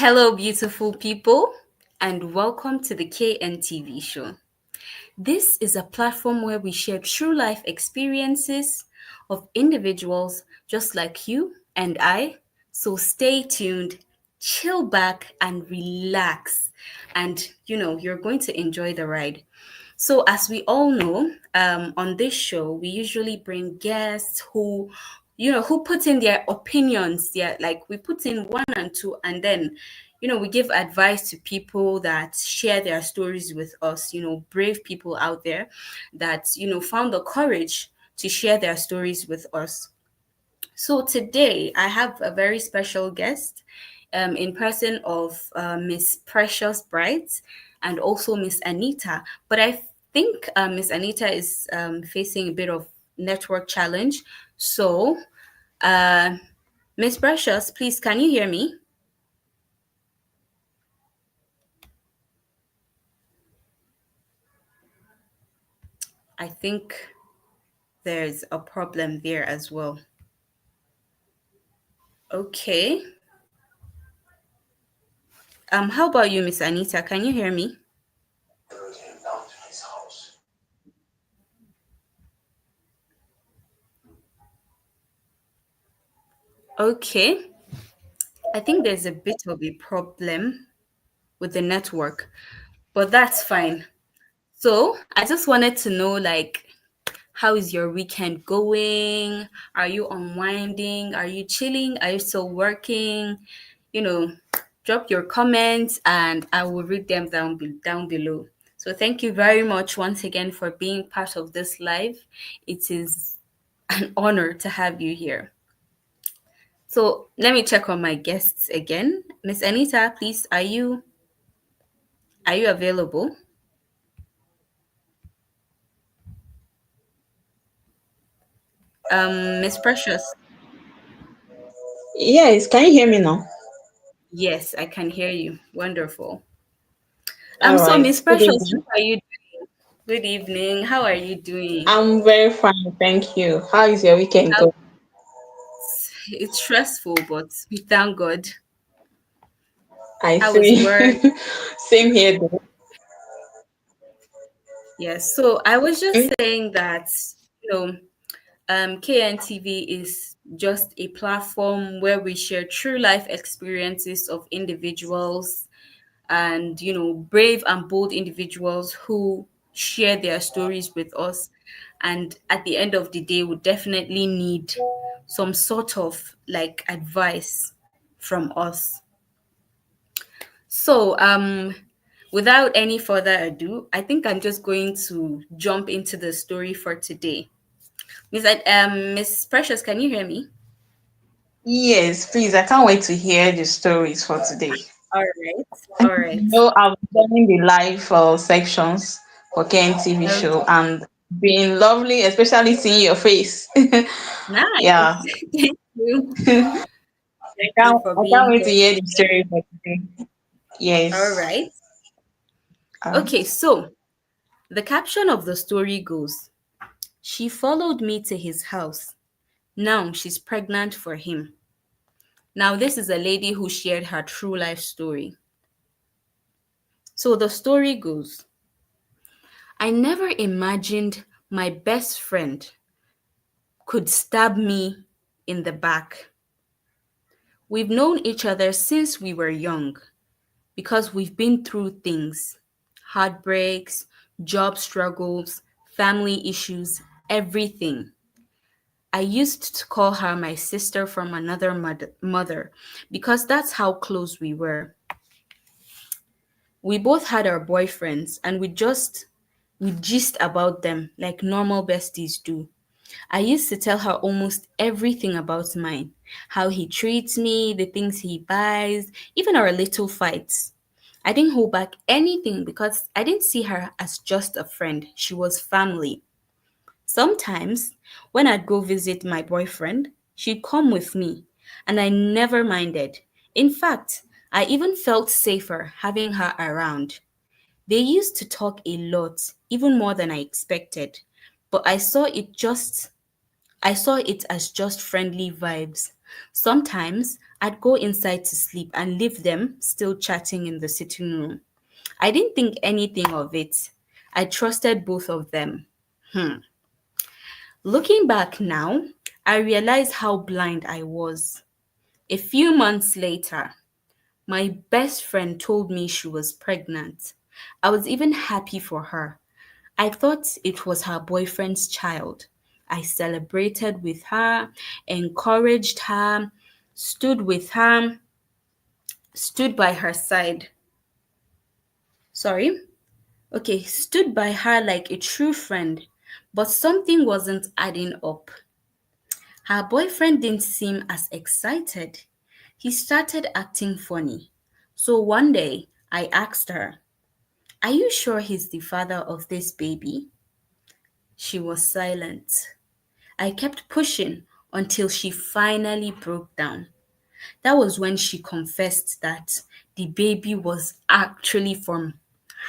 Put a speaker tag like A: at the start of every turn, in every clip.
A: Hello, beautiful people, and welcome to the KNTV show. This is a platform where we share true life experiences of individuals just like you and I. So stay tuned, chill back, and relax. And you're going to enjoy the ride. So, as we all know, on this show, we usually bring guests who put in their opinions. Yeah, like we put in one and two, and then, we give advice to people that share their stories with us. Brave people out there that found the courage to share their stories with us. So today I have a very special guest in person of Miss Precious Bright and also Miss Anita. But I think Miss Anita is facing a bit of network challenge. So, uh, Miss Precious, please, can you hear me? I think there's a problem there as well. Okay. How about you, Miss Anita? Can you hear me? Okay. I think there's a bit of a problem with the network, but that's fine. So I just wanted to know, like, how is your weekend going? Are you unwinding? Are you chilling? Are you still working? You know, drop your comments and I will read them down below. So thank you very much once again for being part of this live. It is an honor to have you here. So let me check on my guests again. Miss Anita, please, are you available? Miss Precious.
B: Yes, can you hear me now?
A: Yes, I can hear you. Wonderful.
B: All
A: So
B: right.
A: Miss
B: Good
A: Precious,
B: evening.
A: how are you? Good evening. How are you doing?
B: I'm very fine, thank you. How is your weekend
A: How
B: going?
A: it's stressful, but we thank God.
B: I
A: How was
B: see.
A: work?
B: Same here, though.
A: Yes. So I was just
B: Mm.
A: saying that you know, KNTV is just a platform where we share true life experiences of individuals and brave and bold individuals who share their stories with us, and at the end of the day would definitely need some sort of like advice from us. So without any further ado, I think I'm just going to jump into the story for today. Miss Precious, can you hear me?
B: Yes, please. I can't wait to hear the stories for today.
A: All right. All right.
B: I've been joining the live sections for KNTV show
A: Okay.
B: and being lovely, especially seeing your face. Yeah.
A: Nice. Thank you. Thank you for
B: I can't
A: being
B: wait to
A: here.
B: hear the story for today.
A: All
B: Yes.
A: right.
B: Uh,
A: Okay, so the caption of the story goes, she followed me to his house. Now she's pregnant for him. Now, this is a lady who shared her true life story. So the story goes, I never imagined my best friend could stab me in the back. We've known each other since we were young because we've been through things, heartbreaks, job struggles, family issues, everything. I used to call her my sister from another mother because that's how close we were. We both had our boyfriends and we gist about them like normal besties do. I used to tell her almost everything about mine, how he treats me, the things he buys, even our little fights. I didn't hold back anything because I didn't see her as just a friend. She was family. Sometimes, when I'd go visit my boyfriend, she'd come with me, and I never minded. In fact, I even felt safer having her around. They used to talk a lot, even more than I expected, but I saw it as just friendly vibes. Sometimes I'd go inside to sleep and leave them still chatting in the sitting room. I didn't think anything of it. I trusted both of them. Looking back now, I realize how blind I was. A few months later, my best friend told me she was pregnant. I was even happy for her. I thought it was her boyfriend's child. I celebrated with her, encouraged her, stood with her, stood by her side. Sorry? Okay, stood by her like a true friend. But something wasn't adding up. Her boyfriend didn't seem as excited. He started acting funny. So one day, I asked her, "Are you sure he's the father of this baby?" She was silent. I kept pushing until she finally broke down. That was when she confessed that the baby was actually from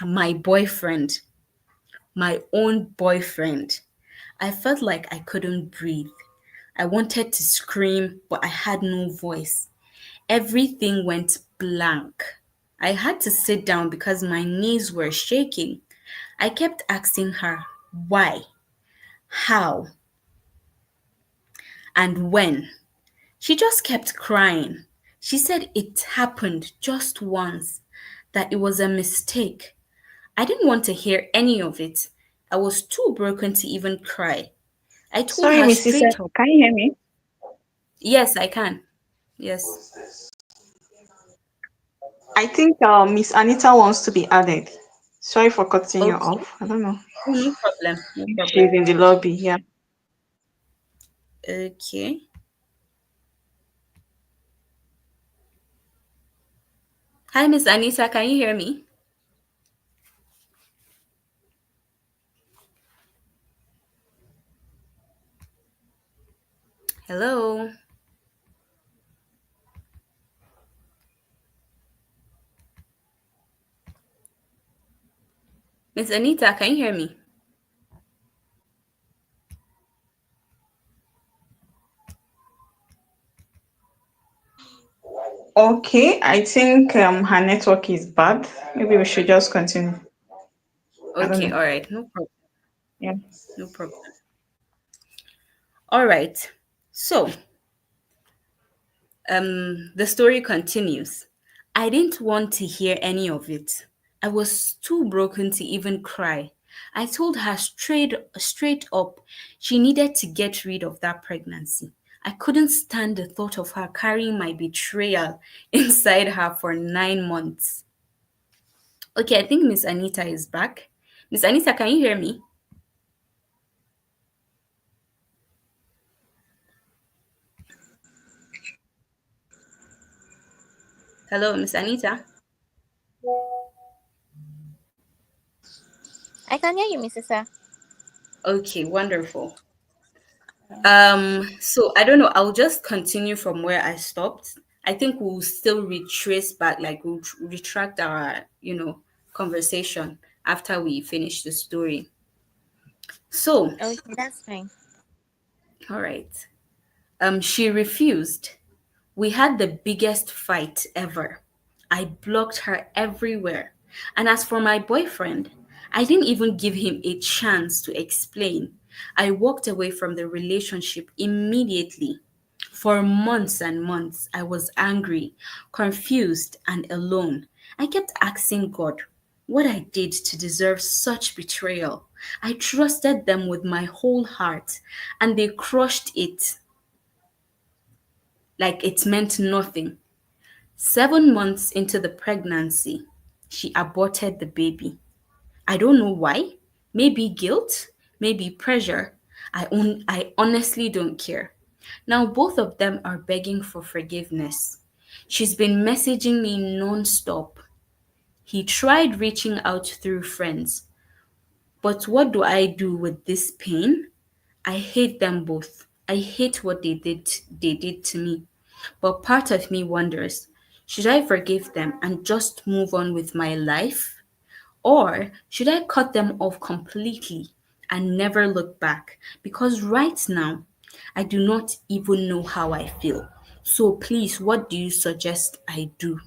A: my boyfriend, my own boyfriend. I felt like I couldn't breathe. I wanted to scream, but I had no voice. Everything went blank. I had to sit down because my knees were shaking. I kept asking her, why, how, and when. She just kept crying. She said it happened just once, that it was a mistake. I didn't want to hear any of it. I was too broken to even cry. I told
B: Sorry,
A: her
B: Mrs.
A: straight up,
B: Can you hear me?
A: yes, I can. Yes.
B: I think Miss Anita wants to be added. Sorry for cutting you
A: Okay.
B: off. I don't know
A: Oh, no problem. No
B: if
A: problem.
B: she's in the lobby. Yeah.
A: Okay. Hi, Miss Anita. Can you hear me? Hello. Miss Anita, can you hear me?
B: Okay, I think her network is bad. Maybe we should just continue. I don't
A: Okay.
B: know.
A: All right. No problem.
B: Yeah.
A: No problem. All right. So, the story continues. I didn't want to hear any of it. I was too broken to even cry. I told her straight up she needed to get rid of that pregnancy. I couldn't stand the thought of her carrying my betrayal inside her for 9 months. Okay, I think Miss Anita is back. Miss Anita, can you hear me? Hello, Miss Anita.
C: I can hear you, Mrs. A.
A: Okay, wonderful. So I don't know, I'll just continue from where I stopped. I think we'll still retrace back, like we'll retract our, conversation after we finish the story. So,
C: Okay, that's fine.
A: all right. She refused. We had the biggest fight ever. I blocked her everywhere. And as for my boyfriend, I didn't even give him a chance to explain. I walked away from the relationship immediately. For months and months, I was angry, confused, and alone. I kept asking God what I did to deserve such betrayal. I trusted them with my whole heart, and they crushed it like it meant nothing. 7 months into the pregnancy, she aborted the baby. I don't know why. Maybe guilt, maybe pressure. I honestly don't care. Now both of them are begging for forgiveness. She's been messaging me non-stop. He tried reaching out through friends. But what do I do with this pain? I hate them both. I hate what they did to me. But part of me wonders, should I forgive them and just move on with my life? Or should I cut them off completely and never look back? Because right now, I do not even know how I feel. So please, what do you suggest I do?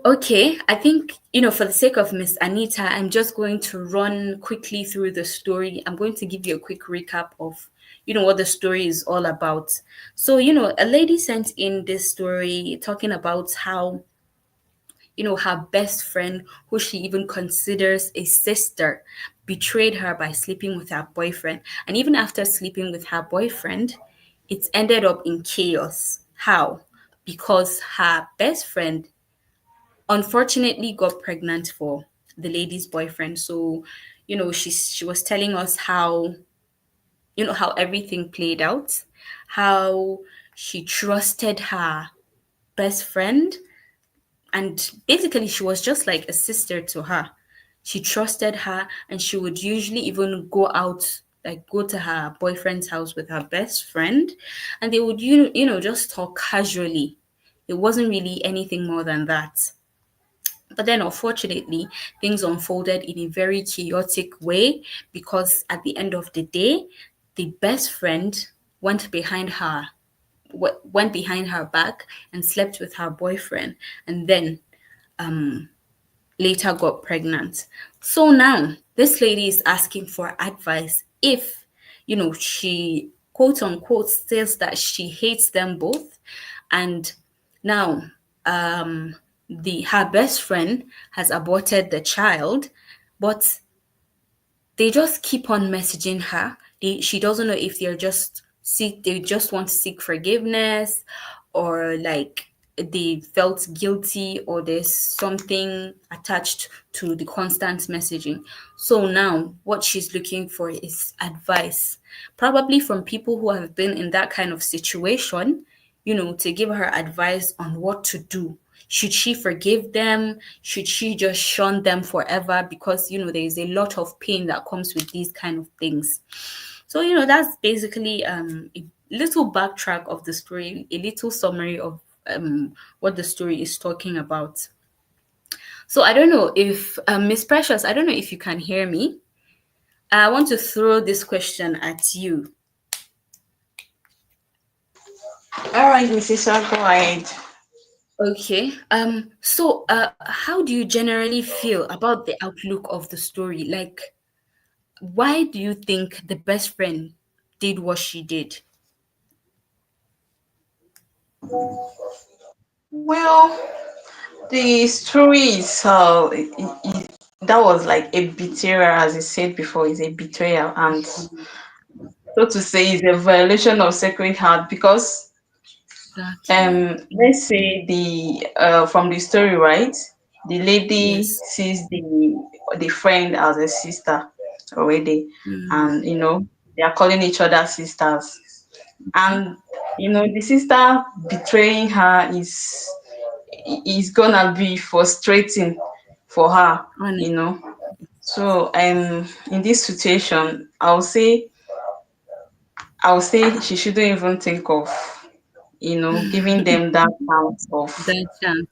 A: Okay, I think, for the sake of Miss Anita, I'm just going to run quickly through the story. I'm going to give you a quick recap of, what the story is all about. So, a lady sent in this story talking about how, her best friend, who she even considers a sister, betrayed her by sleeping with her boyfriend. And even after sleeping with her boyfriend, it ended up in chaos. How? Because her best friend unfortunately got pregnant for the lady's boyfriend. So, she was telling us how everything played out, how she trusted her best friend, and basically she was just like a sister to her. She trusted her, and she would usually even go out, like go to her boyfriend's house with her best friend, and they would just talk casually. It wasn't really anything more than that. But then, unfortunately, things unfolded in a very chaotic way because at the end of the day, the best friend went behind her went behind her back and slept with her boyfriend, and then later got pregnant. So now this lady is asking for advice if, she quote unquote says that she hates them both. And now the her best friend has aborted the child, but they just keep on messaging her. She doesn't know if they just want to seek forgiveness, or like they felt guilty, or there's something attached to the constant messaging. So now what she's looking for is advice, probably from people who have been in that kind of situation, to give her advice on what to do. Should she forgive them? Should she just shun them forever? Because, there is a lot of pain that comes with these kind of things. So, that's basically a little backtrack of the story, a little summary of what the story is talking about. So, I don't know if, Miss Precious, I don't know if you can hear me. I want to throw this question at you.
B: All right, Mrs. Go ahead.
A: Okay. So, how do you generally feel about the outlook of the story? Like, why do you think the best friend did what she did?
B: Well, the story is that was like a betrayal, as I said before, is a betrayal, and so to say, is a violation of Sacred Heart because
A: Exactly.
B: let's say the from the story, right? The lady
A: Yes.
B: sees the friend as a sister already,
A: Mm,
B: and they are calling each other sisters, and the sister betraying her is gonna be frustrating for her, you
A: honest.
B: know. So in this situation, I'll say she shouldn't even think of giving them that kind of
A: That chance.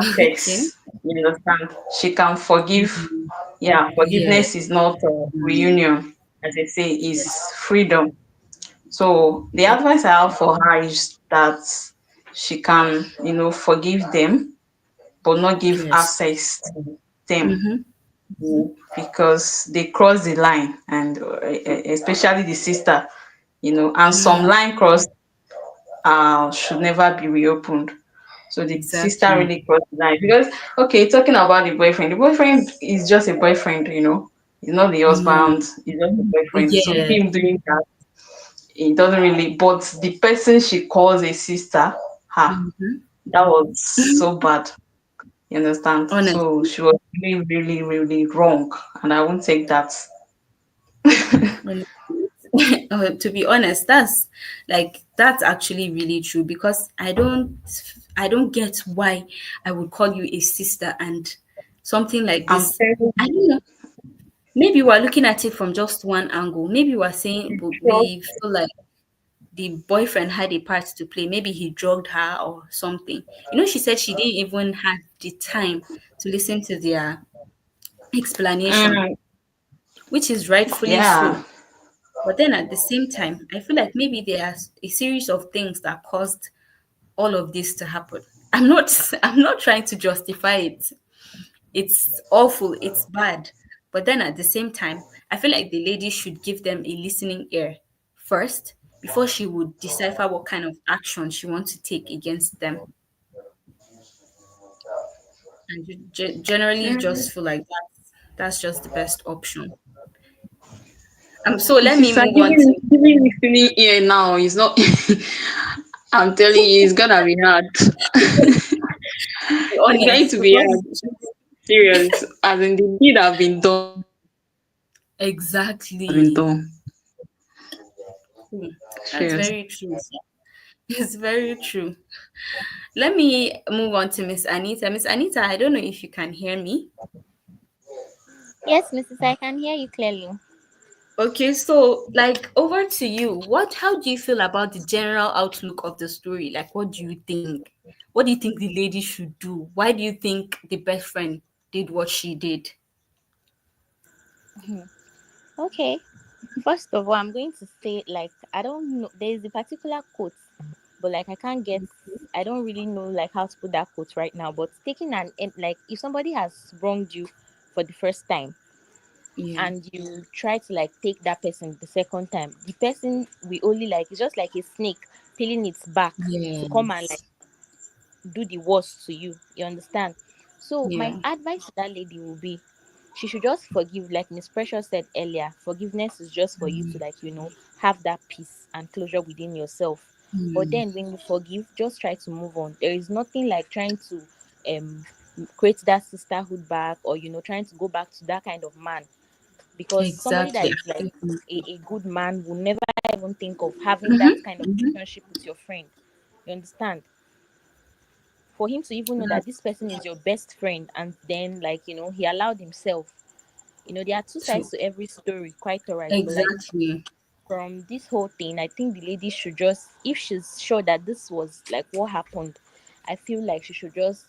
A: Okay.
B: affects. You understand? She can forgive.
A: Mm,
B: Yeah,
A: yeah.
B: forgiveness is not
A: Mm,
B: reunion, as they say, is
A: yes.
B: freedom. So the advice I have for her is that she can, forgive them, but not give
A: Yes.
B: access to them,
A: Mm-hmm.
B: because they cross the line, and especially the sister, and some
A: Mm,
B: line cross should never be reopened. So the sister
A: exactly.
B: really crossed the line because, okay, talking about the boyfriend is just a boyfriend, he's not the
A: Mm,
B: husband, he's just a boyfriend. So
A: yes.
B: him doing that, it doesn't really. But the person she calls a sister,
A: Mm-hmm.
B: that was so bad. You understand? So
A: Honestly.
B: she was really, really, really wrong, and I won't take that.
A: Honestly. To be honest, that's actually really true, because I don't get why I would call you a sister, and something like
B: I'm
A: this.
B: telling
A: I don't know. Maybe we're looking at it from just one angle. Maybe we're saying
B: you,
A: we feel like the boyfriend had a part to play. Maybe he drugged her or something. She said she didn't even have the time to listen to their explanation,
B: mm,
A: which is rightfully
B: yeah,
A: so. But then at the same time, I feel like maybe there are a series of things that caused all of this to happen. I'm not I'm not trying to justify it. It's awful, it's bad. But then at the same time, I feel like the lady should give them a listening ear first before she would decipher what kind of action she wants to take against them. And generally just feel like that's just the best option. So let me
B: Sister,
A: move on to
B: giving listening ear now is not. I'm telling you, it's gonna be hard.
A: be
B: It's going
A: honest
B: to be
A: because
B: hard. Serious, as in the deed have been done.
A: exactly. Hmm, that's
B: Serious.
A: very true. It's very true. Let me move on to Miss Anita. Miss Anita, I don't know if you can hear me.
C: Yes, Mrs. I can hear you clearly.
A: Okay, so like over to you. How do you feel about the general outlook of the story? Like what do you think? What do you think the lady should do? Why do you think the best friend did what she did?
C: Okay. First of all, I'm going to say, like, I don't know. There is a particular quote, but like, I don't really know like how to put that quote right now. But taking like, if somebody has wronged you for the first time,
A: Yeah.
C: and you try to like take that person the second time, the person will only like, it's just like a snake peeling its back to come and like
A: Yes.
C: do the worst to you. You understand? So my
A: Yeah.
C: advice to that lady will be, she should just forgive. Like Miss Precious said earlier, forgiveness is just for you to, like, have that peace and closure within yourself. But
A: Mm,
C: then when you forgive, just try to move on. There is nothing like trying to um create that sisterhood back, or trying to go back to that kind of man, because somebody that
A: exactly.
C: is like a good man will never even think of having that
A: Mm-hmm.
C: kind of
A: Mm-hmm.
C: relationship with your friend. You understand? For him to even know that this
A: That's
C: person is your best friend, and then, like, he allowed himself. There are two sides
A: true.
C: to every story, quite alright. But like,
A: Exactly.
C: from this whole thing, I think the lady should just, if she's sure that this was like what happened, I feel like she should just,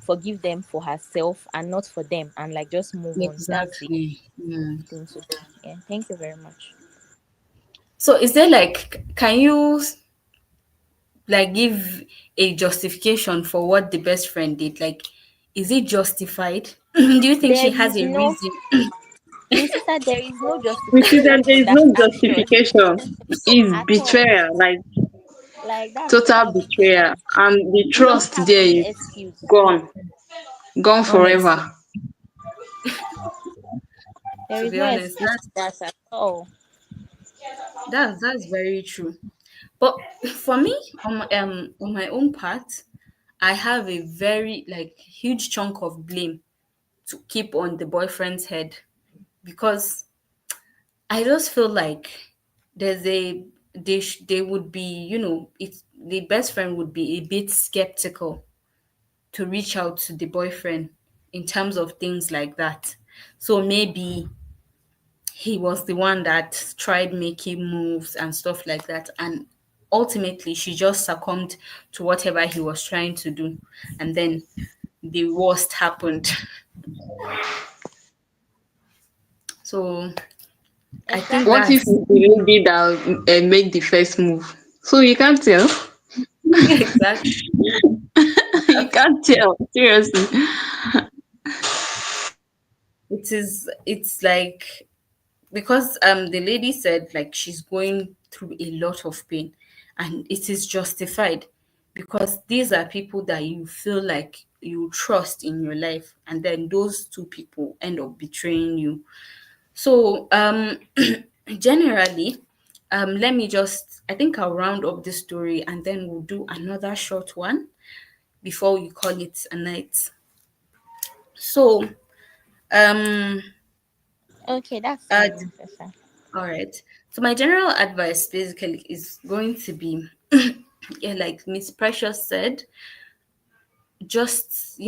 C: forgive them for herself and not for them, and like just move on. That's the
A: Exactly. Yeah.
C: thing to do. Yeah, thank you very much.
A: So is there like can you like give a justification for what the best friend did? Like, is it justified? Do you think she
C: There
A: has
C: is
A: a
C: no,
A: reason?
C: Miss Sister, there is no
B: We see that
C: justification
B: there
C: for
B: is
C: that
B: no
C: action
B: justification. It's
C: at all.
B: betrayal, like
C: Like, that's the
B: total
C: funny thing.
B: betrayal, and the
C: You don't
B: trust
C: have
B: there
C: any
B: is
C: excuse.
B: gone, gone
A: Honestly,
B: forever.
C: There
A: to
C: is
A: be
C: no
A: honest,
C: excuse for that at all.
A: that's very true. But for me, on my own part, I have a very like huge chunk of blame to keep on the boyfriend's head because I just feel like there's a they would be it's the best friend would be a bit skeptical to reach out to the boyfriend in terms of things like that. So maybe he was the one that tried making moves and stuff like that. And ultimately, she just succumbed to whatever he was trying to do. And then the worst happened. So I think
B: What if
C: Exactly.
A: that's
B: it's the lady that make the first move? So you can't tell.
A: exactly.
B: You can't tell. Seriously.
A: It's like because the lady said like she's going through a lot of pain and it is justified because these are people that you feel like you trust in your life and then those two people end up betraying you. So generally let me just I think I'll round up this story and then we'll do another short one before we call it a night. So um
C: Okay, that's
A: uh,
C: fine, Miss Sister.
A: All right. So my general advice basically is going to be, yeah, like Miss Precious said, just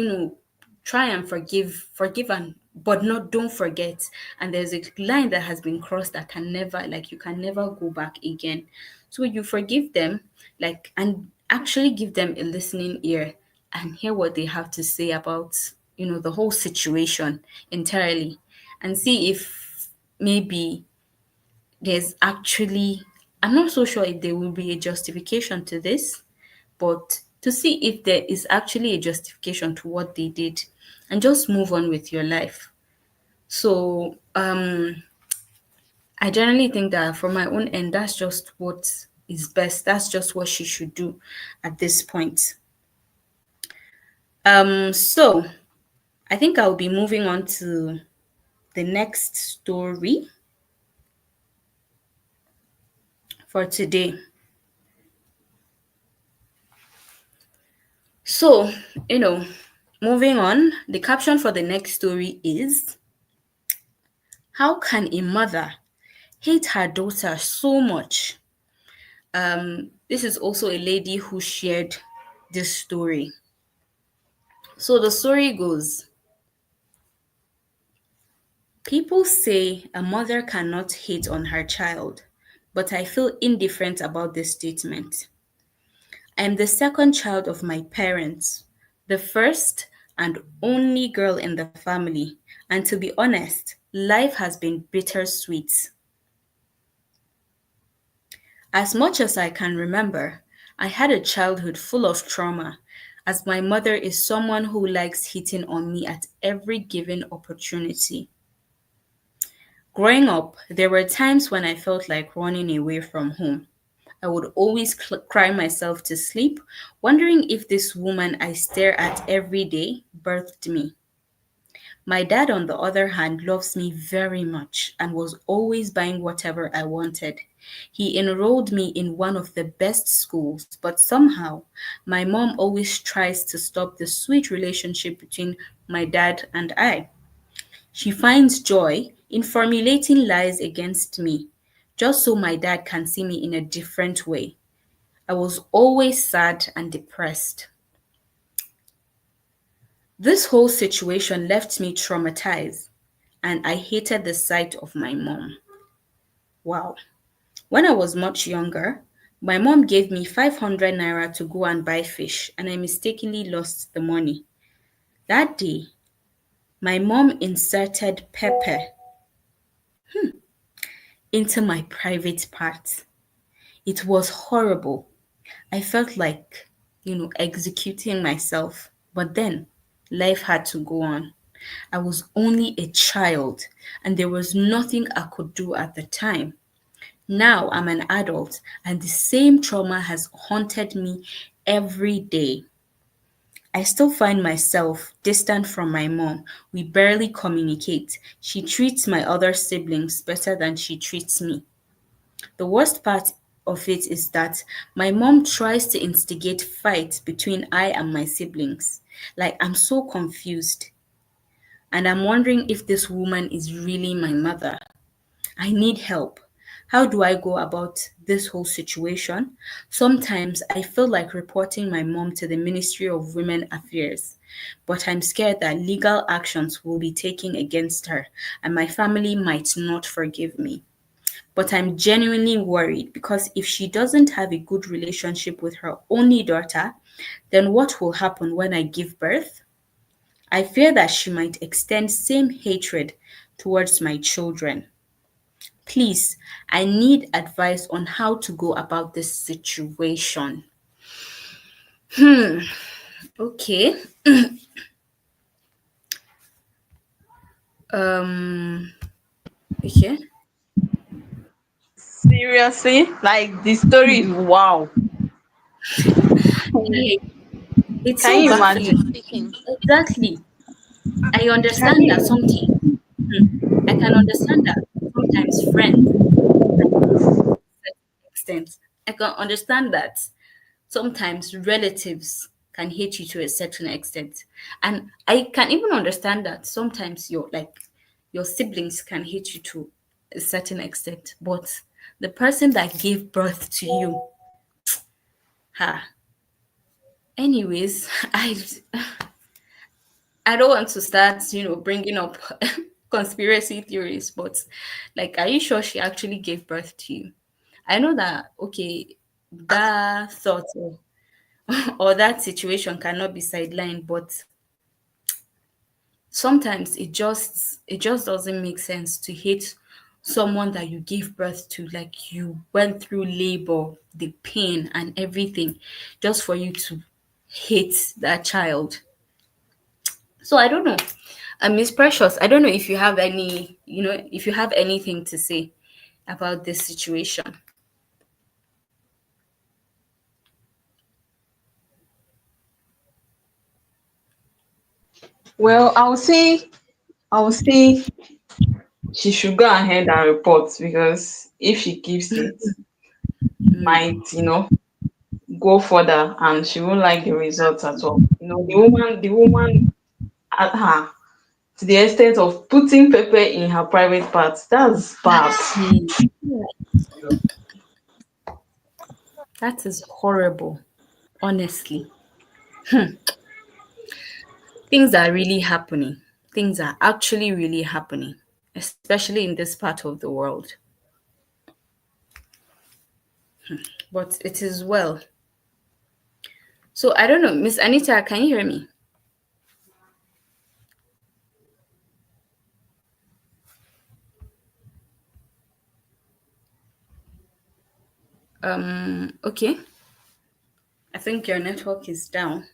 A: try and forgive and but not don't forget. And there's a line that has been crossed that can never like you can never go back again. So you forgive them, like and actually give them a listening ear and hear what they have to say about the whole situation entirely, and see if maybe there's actually, I'm not so sure if there will be a justification to this, but to see if there is actually a justification to what they did and just move on with your life. So, I generally think that from my own end, that's just what is best. That's just what she should do at this point. So I think I'll be moving on to the next story for today. So, you know, moving on, the caption for the next story is: How can a mother hate her daughter so much? This is also a lady who shared this story. So the story goes: People say a mother cannot hate on her child, but I feel indifferent about this statement. I am the second child of my parents, the first and only girl in the family, and to be honest, life has been bittersweet. As much as I can remember, I had a childhood full of trauma, as my mother is someone who likes hitting on me at every given opportunity. Growing up, there were times when I felt like running away from home. I would always cry myself to sleep, wondering if this woman I stare at every day birthed me. My dad, on the other hand, loves me very much and was always buying whatever I wanted. He enrolled me in one of the best schools, but somehow my mom always tries to stop the sweet relationship between my dad and I. She finds joy in formulating lies against me, just so my dad can see me in a different way. I was always sad and depressed. This whole situation left me traumatized, and I hated the sight of my mom. Wow. When I was much younger, my mom gave me 500 naira to go and buy fish, and I mistakenly lost the money. That day, my mom inserted pepper into my private part. It was horrible. I felt like, executing myself. But then life had to go on. I was only a child and there was nothing I could do at the time. Now I'm an adult and the same trauma has haunted me every day. I still find myself distant from my mom. We barely communicate. She treats my other siblings better than she treats me. The worst part of it is that my mom tries to instigate fights between I and my siblings. Like, I'm so confused. And I'm wondering if this woman is really my mother. I need help. How do I go about this whole situation? Sometimes I feel like reporting my mom to the Ministry of Women Affairs, but I'm scared that legal actions will be taken against her and my family might not forgive me. But I'm genuinely worried because if she doesn't have a good relationship with her only daughter, then what will happen when I give birth? I fear that she might extend same hatred towards my children. Please, I need advice on how to go about this situation. Okay. Um okay.
B: Seriously, like the story is wow.
A: Like, it's
B: Can
A: so
B: you
C: Honestly
B: imagine?
A: baffling.
C: speaking,
A: Exactly. I
B: Can
A: understand that
B: you?
A: sometimes I can understand that sometimes friends extent. I can understand that sometimes relatives can hate you to a certain extent. And I can even understand that sometimes your siblings can hate you to a certain extent. But the person that gave birth to you, ha. Anyways, I don't want to start, bringing up conspiracy theories, but like, are you sure she actually gave birth to you? I know that, okay, that thought or that situation cannot be sidelined, but sometimes it just doesn't make sense to hate someone that you gave birth to, like you went through labor, the pain and everything, just for you to hate that child. So I don't know. Miss Precious, I don't know if you have any, if you have anything to say about this situation.
B: Well, I would say she should go ahead and report, because if she keeps it, might, go further, and she won't like the results at all. The woman at her, to the extent of putting pepper in her private parts. That's bad.
A: Exactly. That is horrible, honestly. Things are really happening. Things are actually really happening, especially in this part of the world. But it is well. So I don't know, Miss Anita, can you hear me? Okay. I think your network is down.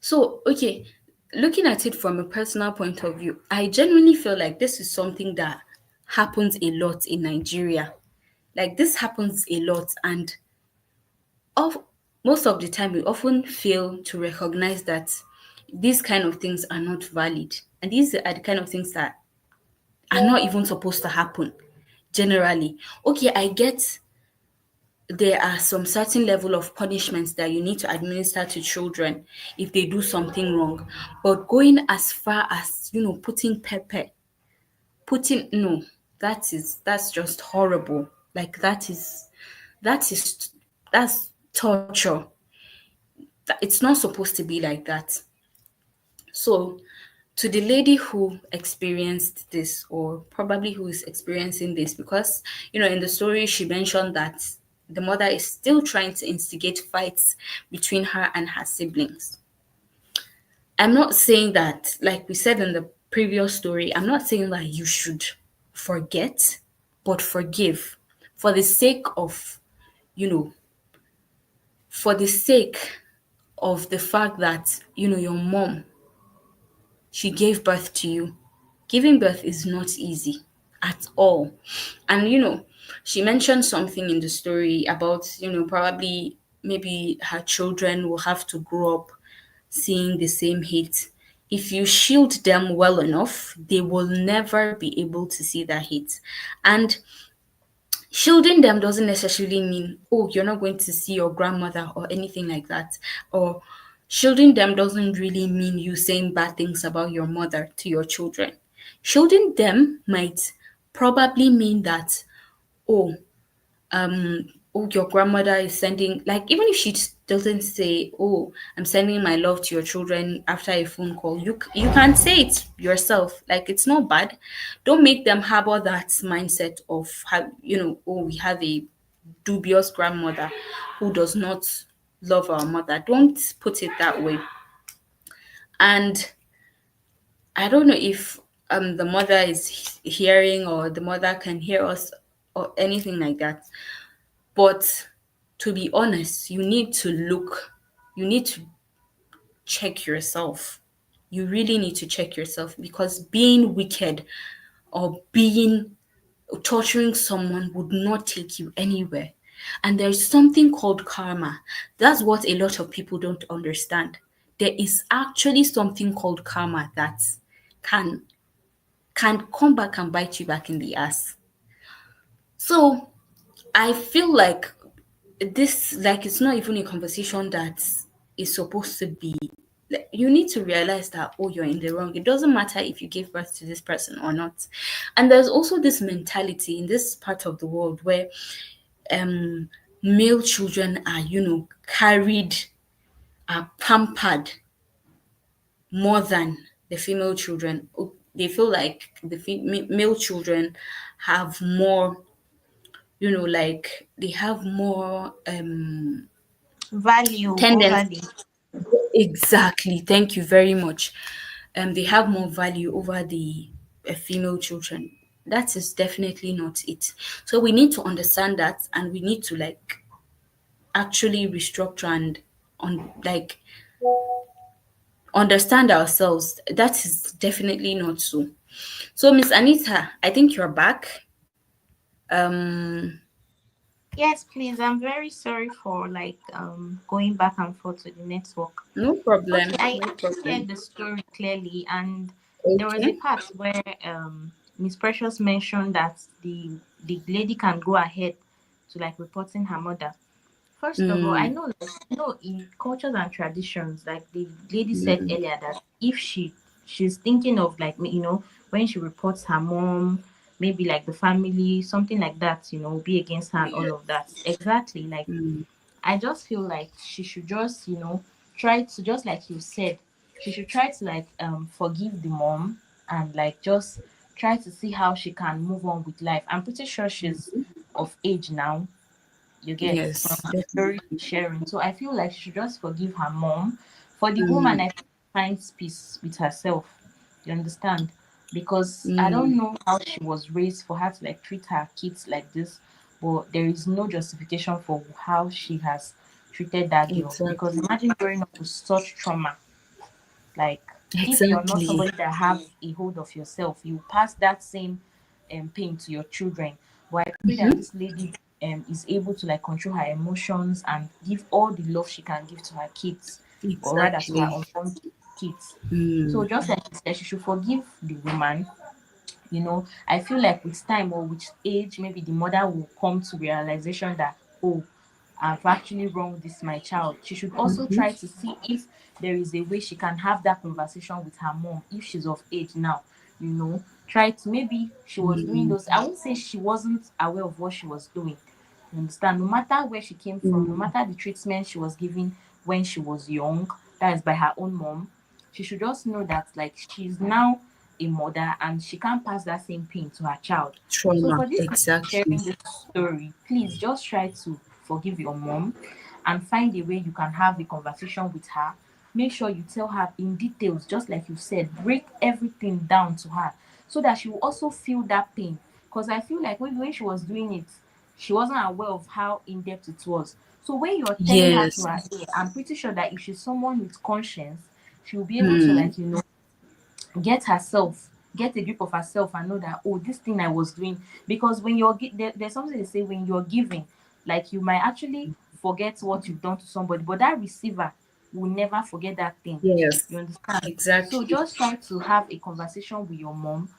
A: So, okay, looking at it from a personal point of view, I genuinely feel like this is something that happens a lot in Nigeria. Like this happens a lot, and of most of the time we often fail to recognize that these kind of things are not valid. And these are the kind of things that are not even supposed to happen generally. Okay, I get there are some certain level of punishments that you need to administer to children if they do something wrong, but going as far as putting pepper, putting no, that's just horrible. Like that is that's torture. It's not supposed to be like that. So to the lady who experienced this, or probably who is experiencing this, because in the story she mentioned that the mother is still trying to instigate fights between her and her siblings. I'm not saying that, like we said in the previous story, I'm not saying that you should forget, but forgive, for the sake of, you know for the sake of the fact that your mom, she gave birth to you. Giving birth is not easy at all. And she mentioned something in the story about, probably maybe her children will have to grow up seeing the same hate. If you shield them well enough, they will never be able to see that hate. And shielding them doesn't necessarily mean, oh, you're not going to see your grandmother or anything like that. Or shielding them doesn't really mean you saying bad things about your mother to your children. Shielding them might probably mean that, oh, oh, your grandmother is sending, like, even if she doesn't say, oh, I'm sending my love to your children after a phone call, you can say it yourself. Like, it's not bad. Don't make them harbor that mindset of how, oh, we have a dubious grandmother who does not love our mother. Don't put it that way. And I don't know if the mother is hearing, or the mother can hear us, or anything like that. But to be honest, you need to check yourself. You really need to check yourself, because being wicked, or being torturing someone, would not take you anywhere. And there's something called karma. That's what a lot of people don't understand. There is actually something called karma that can can come back and bite you back in the ass. So I feel like this, like, it's not even a conversation that is supposed to be, like, you need to realize that, oh, you're in the wrong. It doesn't matter if you gave birth to this person or not. And there's also this mentality in this part of the world where um male children are, carried, are pampered more than the female children. They feel like the male children have more, like, they have more
C: Value over
A: tendency.
C: the
A: Exactly. Thank you very much. They have more value over the female children. That is definitely not it. So we need to understand that, and we need to like actually restructure and on like understand ourselves. That is definitely not so. So Miss Anita, I think you're back. Um,
C: Yes, please. I'm very sorry for like going back and forth with the network.
A: no
C: Okay,
A: problem,
C: I
A: no
C: actually
A: problem.
C: heard the story clearly, and there was a
A: Okay.
C: part where Miss Precious mentioned that the lady can go ahead to like reporting her mother. First of all, I
A: Mm,
C: know, like, in cultures and traditions, like the lady said
A: mm,
C: earlier, that if she's thinking of like when she reports her mom, maybe like the family, something like that, will be against her and all of
A: yes.
C: that. Exactly. Like,
A: Mm,
C: I just feel like she should just, try to, just like you said, she should try to like forgive the mom, and like just try to see how she can move on with life. I'm pretty sure she's of age now, you get from
A: yes,
C: the story
A: definitely.
C: she's sharing. So I feel like she should just forgive her mom. For the woman,
A: Mm,
C: I think she finds peace with herself. You understand? Because I don't
A: mm,
C: know how she was raised for her to like treat her kids like this, but there is no justification for how she has treated that girl. Because
A: exactly.
C: imagine growing up with such trauma. Like, if you're not
A: Exactly.
C: somebody that have a hold of yourself, you pass that same pain to your children. But I pray that
A: Mm-hmm.
C: this lady is able to like control her emotions and give all the love she can give to her kids, or rather to her
A: Exactly.
C: unborn kids. So
A: Mm,
C: just like you said, she should forgive the woman. I feel like with time or with age, maybe the mother will come to realization that, oh, I've actually wronged this my child. She should also
A: mm-hmm.
C: try to see if there is a way she can have that conversation with her mom if she's of age now. Try to, maybe she was doing
A: Mm,
C: those. I won't say she wasn't aware of what she was doing. You understand? No matter where she came from, no
A: mm,
C: matter the treatment she was given when she was young, that is by her own mom, she should just know that like she's now a mother and she can't pass that same pain to her child. So
A: trauma.
C: for this lady
A: Exactly.
C: sharing this story, please just try to forgive your mom and find a way you can have a conversation with her. Make sure you tell her in details, just like you said, break everything down to her so that she will also feel that pain. Because I feel like when she was doing it, she wasn't aware of how in depth it was. So when you're telling her to
A: Yes.
C: her ear, I'm pretty sure that if she's someone with conscience, she will be able to
A: Mm,
C: like get herself, get a grip of herself and know that, oh, this thing I was doing. Because when there's something they say, when you're giving, like you might actually forget what you've done to somebody, but that receiver will never forget that thing. You
A: yes.
C: understand? So
A: Exactly.
C: just try to have a conversation with your mom.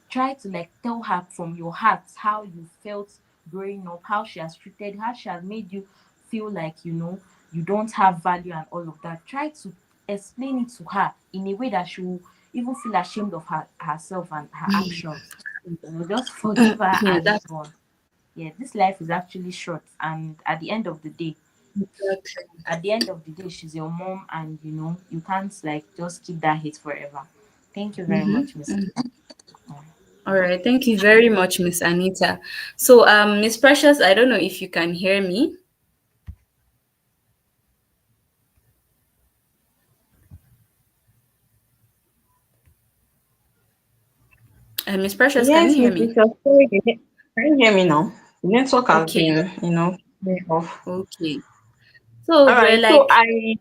C: Try to like tell her from your heart how you felt growing up, how she has treated, how she has made you feel like you don't have value and all of that. Try to explain it to her in a way that she will even feel ashamed of herself and her actions. Just forgive her
A: Yeah,
C: and
A: that's
C: move on. Yeah, this life is actually short, and
A: exactly.
C: at the end of the day, she's your mom, and you can't like just keep that hate forever. Thank you very much, Miss.
A: Mm-hmm. All right. Thank you very much, Miss Anita. So, Miss Precious, I don't know if you can hear me. Miss Precious, can you
B: Yes,
A: hear
B: Miss
A: me?
B: Lisa, sorry, can you hear me now? The network has
A: Okay.
B: been, way off.
A: Okay. So
B: All
A: we're
B: right, so
A: like,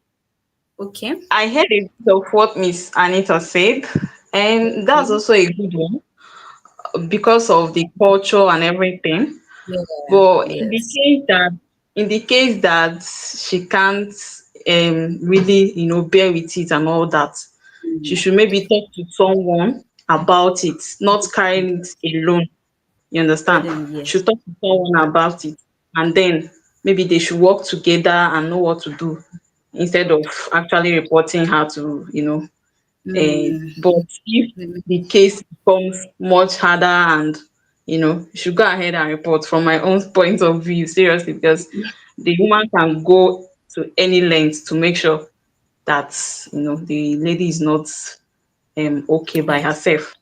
A: okay.
B: I heard a bit of what Miss Anita said, and that's
A: Okay.
B: also a good one because of the culture and everything.
A: Yeah.
B: But
A: Yes.
B: in the case that she can't really, bear with it and all that, she
A: Mm,
B: should maybe talk to someone about it, not carrying it alone. You understand?
A: burden, yes.
B: Should talk to someone about it, and then maybe they should work together and know what to do instead of actually reporting her to,
A: Mm,
B: but if
A: mm,
B: the case becomes much harder, and you should go ahead and report, from my own point of view, seriously, because the woman can go to any length to make sure that the lady is not okay by
A: yes.
B: herself.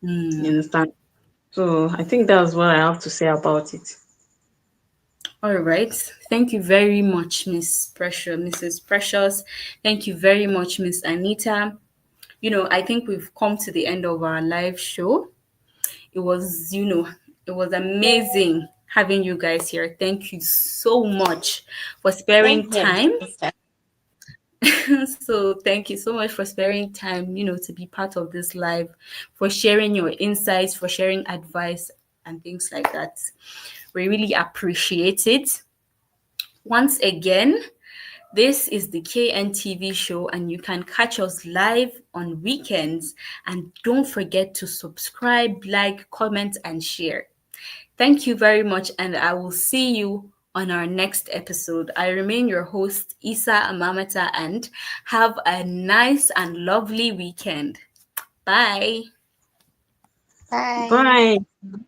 B: You
A: Mm.
B: understand? So I think that's what I have to say about it.
A: All right. Thank you very much, Miss Precious, Mrs. Precious. Thank you very much, Miss Anita. I think we've come to the end of our live show. It was, it was amazing having you guys here. Thank you so much for
C: Same
A: sparing
C: here,
A: time.
C: sister.
A: So thank you so much for sparing time, to be part of this live, for sharing your insights, for sharing advice and things like that. We really appreciate it. Once again, this is the KNTV show, and you can catch us live on weekends. And don't forget to subscribe, like, comment, and share. Thank you very much, and I will see you on our next episode. I remain your host, Isa Amamata, and have a nice and lovely weekend. Bye.
C: Bye.
B: Bye.